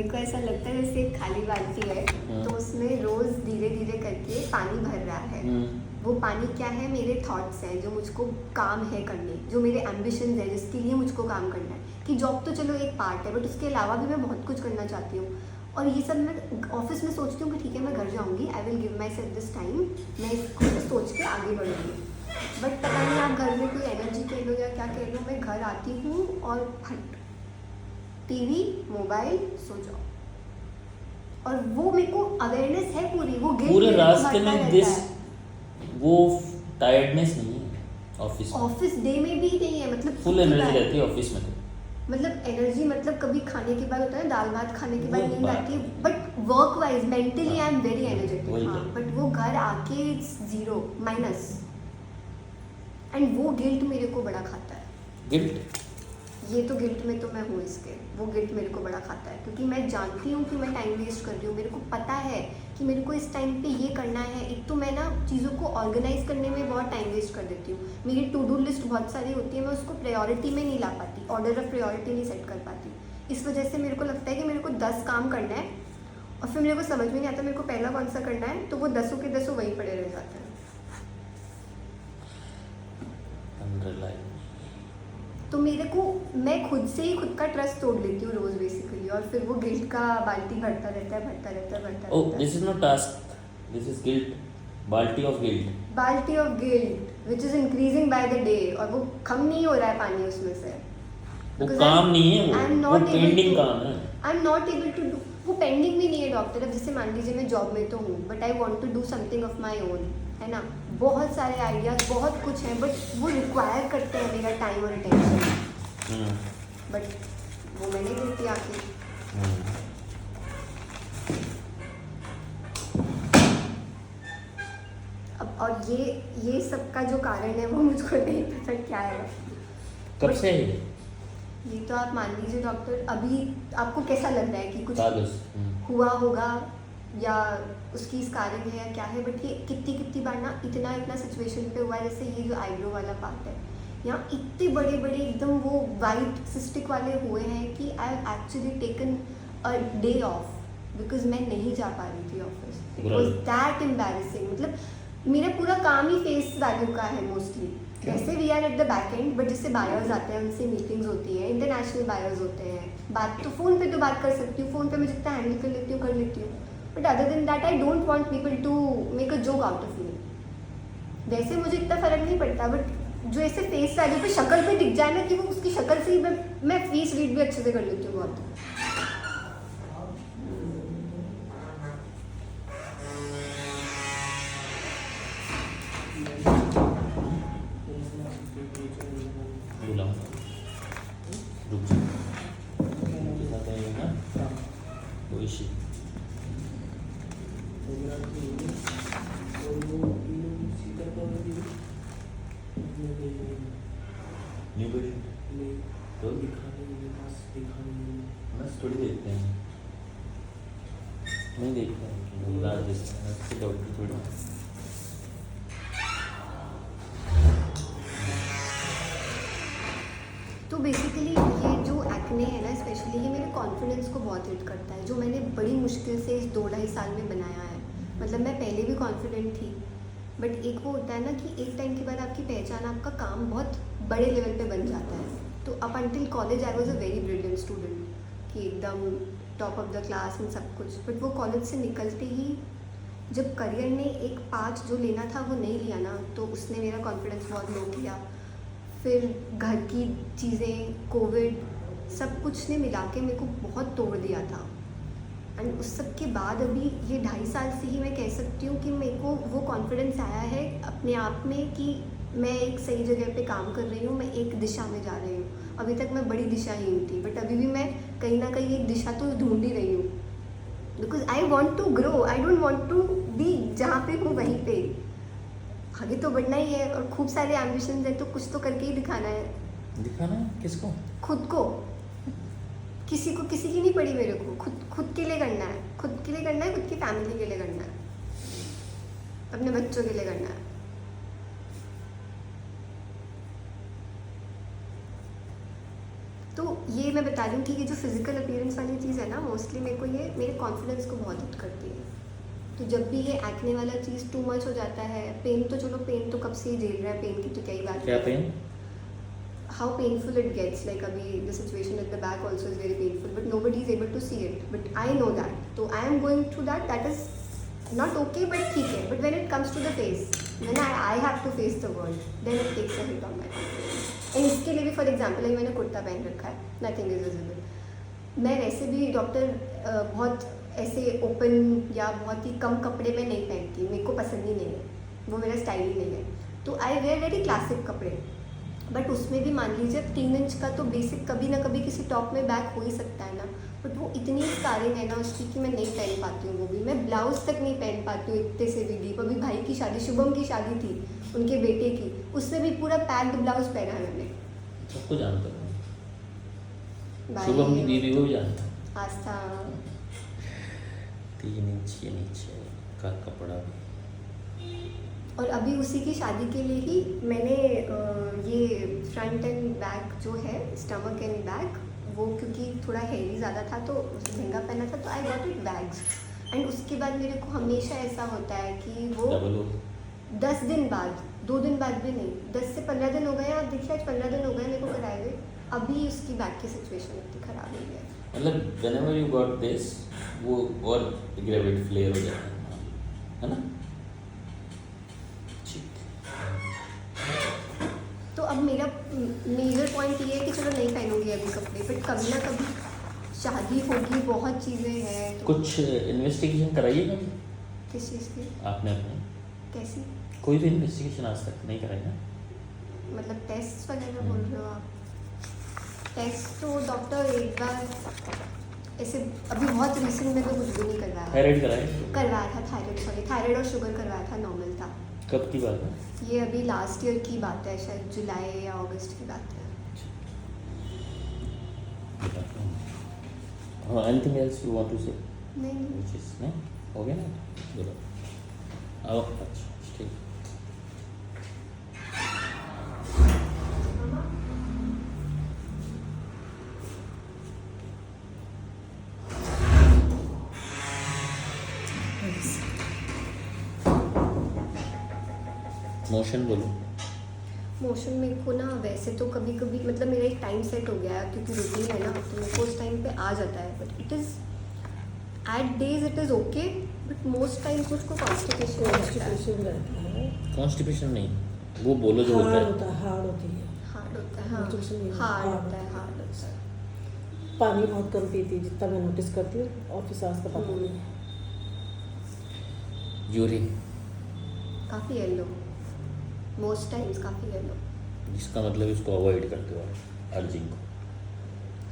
मेरे को ऐसा लगता है जैसे एक खाली बाल्टी है तो उसमें रोज धीरे धीरे करके पानी भर रहा है। वो पानी क्या है? मेरे थॉट्स हैं जो मुझको काम है करने, जो मेरे एम्बिशंस है जिसके लिए मुझको काम करना है। कि जॉब तो चलो एक पार्ट है, बट उसके अलावा भी मैं बहुत कुछ करना चाहती हूँ। और ये सब मैं ऑफिस में सोचती हूँ कि ठीक है मैं घर जाऊँगी, I will give my self this time, मैं इसको सोच के आगे बढ़ूँगी। बट पता नहीं आप घर में कोई एनर्जी कह लो या क्या कह लो, मैं घर आती हूँ और फट टीवी मोबाइल सो जाओ। और वो मेरे को अवेयरनेस है पूरी, वो गिल्ट पूरे मेरे को रास्ते भरता में रहता दिस है। वो टायर्डनेस नहीं है ऑफिस में। ऑफिस डे में भी नहीं है, मतलब फुल एनर्जी रहती है ऑफिस में तो। मतलब एनर्जी मतलब कभी खाने के बाद होता है दाल भात खाने के बाद वो नींद बात आती है, but work wise mentally I am very वही एनर्जेटिक। हाँ, तो। बट वो घर आके इट्स जीरो माइनस। एंड वो गिल्ट मेरे को बड़ा खाता है। गिल्ट ये तो गिल्ट में तो मैं हूँ इसके, वो गिल्ट मेरे को बड़ा खाता है क्योंकि मैं जानती हूँ कि मैं टाइम वेस्ट कर रही हूँ। मेरे को पता है कि मेरे को इस टाइम पे ये करना है। एक तो मैं ना चीज़ों को ऑर्गेनाइज करने में बहुत टाइम वेस्ट कर देती हूँ। मेरी टू डू लिस्ट बहुत सारी होती है, मैं उसको प्रायोरिटी में नहीं ला पाती, ऑर्डर ऑफ प्रायोरिटी नहीं सेट कर पाती। इस वजह से मेरे को लगता है कि मेरे को 10 काम करना है और फिर मेरे को समझ में नहीं आता मेरे को पहला कौन सा करना है, तो वो 10 के 10 वहीं पड़े रह जाते हैं। तो मेरे को मैं खुद से ही खुद का ट्रस्ट तोड़ लेती हूँ रोज बेसिकली, और फिर वो गिल्ट का बाल्टी भरता रहता है। Oh this is not task, this is guilt, balti of guilt which is increasing by the day, और वो कम नहीं हो रहा है पानी उसमें से। वो काम नहीं है, वो पेंडिंग काम है। I am not able to do. वो पेंडिंग भी नहीं है डॉक्टर। अब जैसे मान लीजिए मैं जॉब में तो हूँ, but I want to do something of my own, है ना। बहुत सारे आइडियाज बहुत कुछ हैं, बट वो रिक्वायर करते हैं मेरा टाइम और अटेंशन, बट वो मैंने देती आके। अब और ये सब का जो कारण है वो मुझको नहीं पता क्या है। कब से है ये तो आप मान लीजिए डॉक्टर, अभी आपको कैसा लग रहा है कि कुछ कागज हुआ होगा या उसकी स्कारिंग है या क्या है, बट ये कितनी बार ना इतना सिचुएशन पे हुआ है। जैसे ये जो आईब्रो वाला पार्ट है, यहाँ इतने बड़े बड़े एकदम वो वाइट सिस्टिक वाले हुए हैं कि I have actually taken a day of because मैं नहीं जा पा रही थी office. It was that embarrassing. मतलब मेरा पूरा काम ही फेस वैल्यू का है मोस्टली। जैसे we are at the back end, but जिससे बायर्स आते हैं उनसे मीटिंग्स होती है, इंटरनेशनल बायर्स होते हैं। बात तो फ़ोन पे तो बात कर सकती हूँ, फ़ोन पे मैं जितना हैंडल कर लेती हूँ कर लेती हूँ, but other than that I don't want people to make a joke out of me. वैसे मुझे इतना फ़र्क नहीं पड़ता, बट जो ऐसे फेस वैल्यू पे शक्ल पे दिख जाए ना कि वो उसकी शक्ल से ही मैं फेस रीड भी अच्छे से कर लेती हूँ बहुत। थोड़ी देखते हैं, नहीं देखते हैं, रात देखते हैं डॉक्टर थोड़ी। तो बेसिकली ये जो एक्ने है ना स्पेशली, ये मेरे कॉन्फिडेंस को बहुत हिट करता है, जो मैंने बड़ी मुश्किल से इस 2-2.5 साल में बनाया है। मतलब मैं पहले भी कॉन्फिडेंट थी, बट एक वो होता है ना कि एक टाइम के बाद आपकी पहचान, आपका काम बहुत बड़े लेवल पे बन जाता है। तो up until college I was a very brilliant student, कि एकदम टॉप ऑफ द क्लास में सब कुछ। बट वो कॉलेज से निकलते ही जब करियर ने एक पाथ जो लेना था वो नहीं लिया ना, तो उसने मेरा कॉन्फिडेंस बहुत लो किया। फिर घर की चीज़ें, कोविड, सब कुछ ने मिला के मेरे को बहुत तोड़ दिया था। एंड उस सब के बाद अभी ये 2.5 साल से ही मैं कह सकती हूँ कि मेरे को वो कॉन्फिडेंस आया है अपने आप में कि मैं एक सही जगह पे काम कर रही हूँ, मैं एक दिशा में जा रही हूँ। अभी तक मैं बड़ी दिशाहीन थी, बट अभी भी मैं कहीं ना कहीं एक दिशा तो ढूंढ ही रही हूँ, because I want to grow, I don't want to be जहाँ पे हूँ वहीं पे। आगे तो बढ़ना ही है और खूब सारे एम्बिशंस है, तो कुछ तो करके ही दिखाना है किसको? खुद को। किसी की नहीं पड़ी मेरे को, खुद के लिए करना है, खुद के लिए करना है, खुद की फैमिली के लिए करना है, अपने बच्चों के लिए करना है। तो ये मैं बता रही हूँ कि ये जो फिजिकल अपीयरेंस वाली चीज़ है ना, मोस्टली मेरे को ये मेरे कॉन्फिडेंस को बहुत हिट करती है। तो जब भी ये एक्ने वाला चीज़ टू मच हो जाता है, पेन तो चलो पेन तो कब से ही झेल रहा है, पेन की तो क्या ही बात क्या है। Pain? How painful it gets, like अभी the situation at the back also is very painful, but nobody is able to see it, but I know that. तो I am going through that, that is not okay, but ठीक है। But when it comes to the face, when I have to face the world, then it takes a hit on my confidence. And इसके लिए भी for example अभी मैंने कुर्ता पहन रखा है, नथिंग इज विजिबल। मैं वैसे भी डॉक्टर बहुत ऐसे ओपन या बहुत ही कम कपड़े में नहीं पहनती, मेरे को पसंद ही नहीं है, वो मेरा स्टाइल ही नहीं है। तो आई वेयर वेरी क्लासिक कपड़े, बट उसमें भी मान लीजिए 3 इंच का तो बेसिक कभी ना कभी किसी टॉप में बैक हो ही सकता है ना, बट वो इतनी स्कारिंग है ना उसकी कि मैं नहीं पहन पाती हूँ। वो भी मैं ब्लाउज तक नहीं पहन पाती हूँ इतने से भी डीप। अभी भाई की शादी, शुभम की शादी थी, उनके बेटे की, उसमें भी पूरा पैक्ड ब्लाउज पहना है मैंने। सबको जानता हूँ, भाई शुभम की बीवी को भी जानता हूँ। आस्था 3 इंच के नीचे का कपड़ा भी। और अभी उसी की शादी के लिए ही मैंने ये फ्रंट एंड बैक जो है, स्टमक एंड बैक, वो क्योंकि थोड़ा हेवी ज़्यादा था तो महंगा पहना था, तो I got it bags. And उसके बाद मेरे को हमेशा ऐसा होता है कि वो डबल हो 10 दिन बाद, 2 दिन बाद भी नहीं, 10 से 15 दिन हो गए, आप देखिए आज 15 दिन हो गए मेरे को कराए हुए, अभी उसकी बैक की सिचुएशन इतनी ख़राब हुई है। मतलब whenever you got this, वो और ग्रेविड फ्लेयर हो जाता है ना? ठीक। तो अब मेरा मेजर पॉइंट ये है कि चलो नहीं पहनूंगी अभी कपड़े, बट कभी ना कभी शादी होगी, बहुत चीज़ें हैं, तो कुछ इन्वेस्टिगेशन कराइए कभी किस चीज़ की, आपने अपने? कैसी, कोई भी इन्वेस्टिगेशन आज तक नहीं कराई ना? मतलब टेस्ट वगैरह बोल रहे हो आप? टेस्ट तो डॉक्टर एक बार ऐसे अभी बहुत रिसेंट में तो कुछ भी नहीं करवाया। थायराइड कराए? करवाया था थायराइड, सॉरी थायराइड और शुगर करवाया था, नॉर्मल था। कब की बात है? ये अभी लास्ट ईयर की बात है, शायद जुलाई या अगस्त की बात है। हाँ, anything else you want to say? नहीं नहीं, व्हिच इज नहीं हो गया ना? बोलो। आओ, अच्छा ठीक। मोशन बोलो। मोशन मेरे को ना वैसे तो कभी कभी, मतलब मेरा एक टाइम सेट हो गया है क्योंकि रूटीन है ना, तो मेरे को उस टाइम पे आ जाता है, but it is at days it is okay, but most times मुझको कॉन्स्टिपेशन रहता है, कॉन्स्टिपेशन नहीं, वो बोलो जो होता हार्ड है। होता है, हार्ड होती है, हार्ड होता है, हाँ Constipation नहीं, हार्ड hard होता है, होता है। हार्ड होता है। पानी बहुत कम पीती है जितना मैं नोटिस करती हूँ, ऑफिस आज का पता नहीं। यूरिन, काफ़ी येलो, मोस्ट टाइम्स काफ़ी येलो। जिसका मतलब इसको अवॉइड करते हो अर्जिंग को।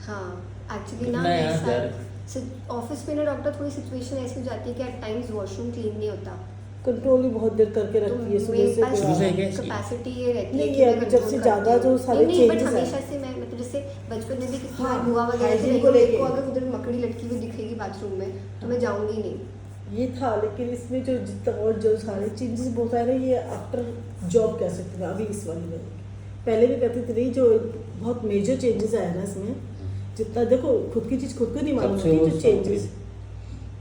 हाँ एक्चुअली ना कितना है यार ऐसा ऑफिस में ना डॉक्टर, थोड़ी सिचुएशन ऐसी हो जाती है कि एट टाइम्स वॉशरूम क्लीन नहीं होता, कंट्रोल ही बहुत देर करके तो रखती है, मेरे सुबह पास शुरू से से क्या इसकी? कैपेसिटी ये रहती है नहीं, कि ये मैं अभी control जब से करती ज़्यादा हूँ। जो सारे नहीं बट changes आए। हमेशा से मैं, मतलब जैसे बचपन में भी किसी हाँ, बार बुआ वगैरह से hygiene रही को हूँ, मेरे लेके। को अगर उधर मकड़ी लटकी हुई दिखेगी बाथरूम में तो मैं जाऊँगी नहीं। ये था, लेकिन इसमें जो जितना और जो सारे चेंजेस बहुत आ रहे हैं, ये आफ्टर जॉब कह सकते हैं अभी इस वाली में। पहले भी कहती थी नहीं, जो बहुत मेजर चेंजेस आए ना इसमें, जितना देखो खुद की चीज़ खुद को नहीं मालूम कब से होती, हो जो चेंजेस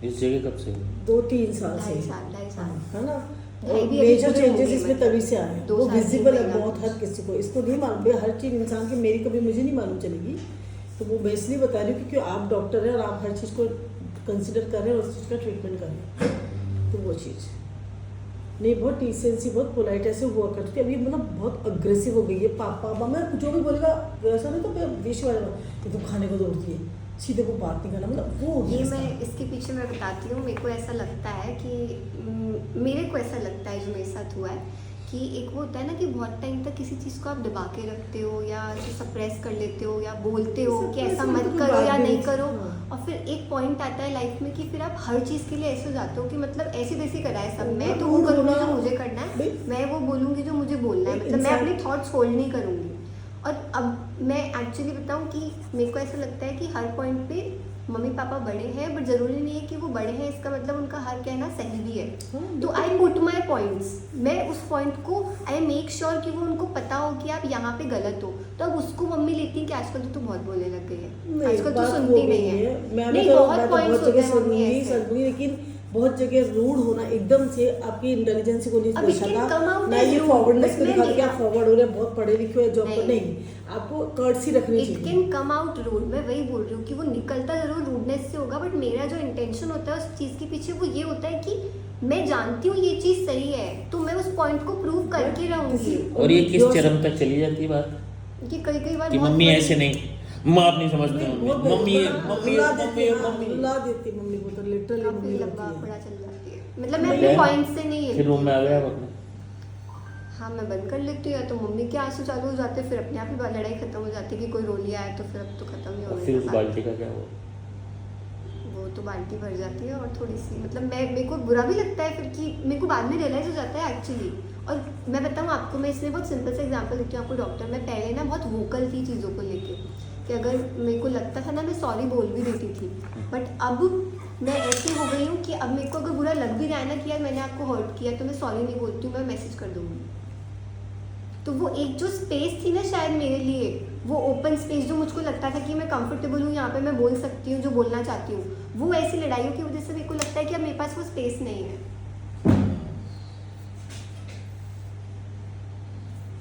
इस जगह कब से हो? 2-3 साल से, 2.5 साल है ना, भाई भी अभी मेजर पूरे चेंजेस होंगे, इसमें मतलब तभी से आए हैं। 2 वो साल, 3 विजिबल है महीना बहुत हर कुछ। किसी को, इसको नहीं मालूम भाई, हर चीज़ इंसान की, मेरी कभी मुझे नहीं मालूम चलेगी। तो वो मैं इसलिए बता रही हूँ क्योंकि आप डॉक्टर हैं और आप हर चीज़ को कंसिडर कर रहे हैं और उस चीज़ का ट्रीटमेंट कर रहे हैं, तो वो चीज़ नहीं, बहुत डिसेंसी, बहुत पोलाइट ऐसे हुआ करती थी। अभी मतलब बहुत अग्रेसिव हो गई है, पापा मम्मा जो भी बोलेगा ऐसा नहीं, तो विश वाला ये तो खाने को दौड़ती है, सीधे को बात नहीं करना, मतलब वो हो गया ये इसका। मैं इसके पीछे मैं बताती हूँ, मेरे को ऐसा लगता है कि मेरे को ऐसा लगता है जो मेरे साथ हुआ है कि एक वो होता है ना कि बहुत टाइम तक किसी चीज़ को आप दबा के रखते हो या सप्रेस कर लेते हो या बोलते हो कि ऐसा Suppress मत तो करो बात या भी नहीं नहीं, करो, हाँ। और फिर एक पॉइंट आता है लाइफ में कि फिर आप हर चीज़ के लिए ऐसे हो जाते हो कि मतलब ऐसी तैसी कराए सब, मैं तो वो करूँगी जो मुझे करना है, भाई- मैं वो बोलूँगी जो मुझे बोलना है, एक मतलब मैं इंसान- अपने थॉट्स होल्ड नहीं करूँगी। और अब मैं एक्चुअली बताऊँ कि मेरे को ऐसा लगता है कि हर पॉइंट पे मम्मी पापा बड़े हैं, बट ज़रूरी नहीं है कि वो बड़े हैं इसका मतलब उनका हर कहना सही भी है। हाँ, तो आई पुट माई पॉइंट्स, मैं उस पॉइंट को आई मेक श्योर कि वो उनको पता हो कि आप यहाँ पे गलत हो। तो अब उसको मम्मी लेती है कि आजकल तो तू बहुत बोलने लग गई है, नहीं, आजकल तो बात सुनती वो नहीं है। मैं नहीं, तो बहुत मैं तो पॉइंट्स बहुत होते जगह हैं मम्मी सुनूंगी ऐसे। सुनूंगी, लेकिन बहुत जगह रूड होना एकदम से आपकी इंटेलिजेंस को नहीं अब it can come दर्शाता out ना, as ये rude, फॉरवर्डनेस but को मैं दिखाता कि आप मेरा- फॉरवर्ड हो रहे हैं, बहुत पढ़े लिखे हो जॉब पर, नहीं। नहीं, आपको कर्टसी रखनी इट चाहिए। कैन कम आउट रूड, मैं वही बोल रही हूँ कि वो निकलता जरूर रूडनेस से होगा, बट मेरा जो इंटेंशन होता है उस चीज़ के पीछे वो ये होता है कि मैं जानती हूँ ये चीज़ सही है, तो मैं उस पॉइंट को प्रूव करके रहूंगी। और ये किस चरम तक चली जाती है बात कि कई बार कि बहुत मम्मी बड़ी- ऐसे नहीं, माँ आप नहीं समझते बहुत मम्मी बड़ी- मम्मी रुला मम्मी देती, हाँ, मम्मी रुला देती मम्मी को, तो लिटरली काफी मम्मी लंबा होती है। बड़ा चल जाती है, मतलब मैं नहीं अपने है। पॉइंट से नहीं फिर हिलती। रूम में आ गया आप अपने, हाँ मैं बंद कर लेती हूँ, या तो मम्मी के आंसू चालू हो जाते हैं, फिर अपने आप ही लड़ाई खत्म हो जाती है कि कोई रो लिया है तो फिर अब तो खत्म ही हो और गई फिर उस बात। बाल्टी का क्या हुआ? वो तो बाल्टी भर जाती है और थोड़ी सी मतलब मेरे को बुरा भी लगता है फिर कि मेरे को बाद में रियलाइज हो जाता है एक्चुअली। और मैं बताऊँ आपको, मैं इसमें बहुत सिंपल सा एग्जांपल देती हूँ आपको। डॉक्टर, मैं पहले ना बहुत वोकल थी चीज़ों को लेके कि अगर मेरे को लगता था ना मैं सॉरी बोल भी देती थी, बट अब मैं ऐसी हो गई हूँ कि अब मेरे को अगर बुरा लग भी रहा है ना कि यार मैंने आपको हर्ट किया, तो मैं सॉरी नहीं बोलती हूँ, मैं मैसेज कर दूँगी। तो वो एक जो स्पेस थी ना शायद मेरे लिए, वो ओपन स्पेस जो मुझको लगता था कि मैं कंफर्टेबल हूँ यहाँ पे, मैं बोल सकती हूँ जो बोलना चाहती हूँ, वो ऐसी लड़ाइयों की वजह से मेरे को लगता है कि अब मेरे पास वो स्पेस नहीं है।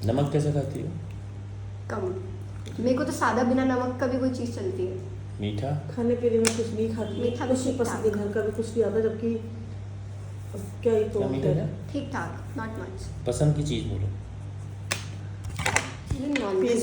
नमक कैसे खाती हो? कम, मेरे को तो सादा बिना नमक का भी कोई चीज़ चलती है। मीठा? खाने पीने में कुछ नहीं खाती, मीठा भी कुछ नहीं ठीक पसंद है, ठाक। घर का भी कुछ नहीं आता, जबकि अब क्या ही तो क्या मीठा है? ठीक ठाक, नॉट मच। पसंद की चीज़ बोलो। Non pizza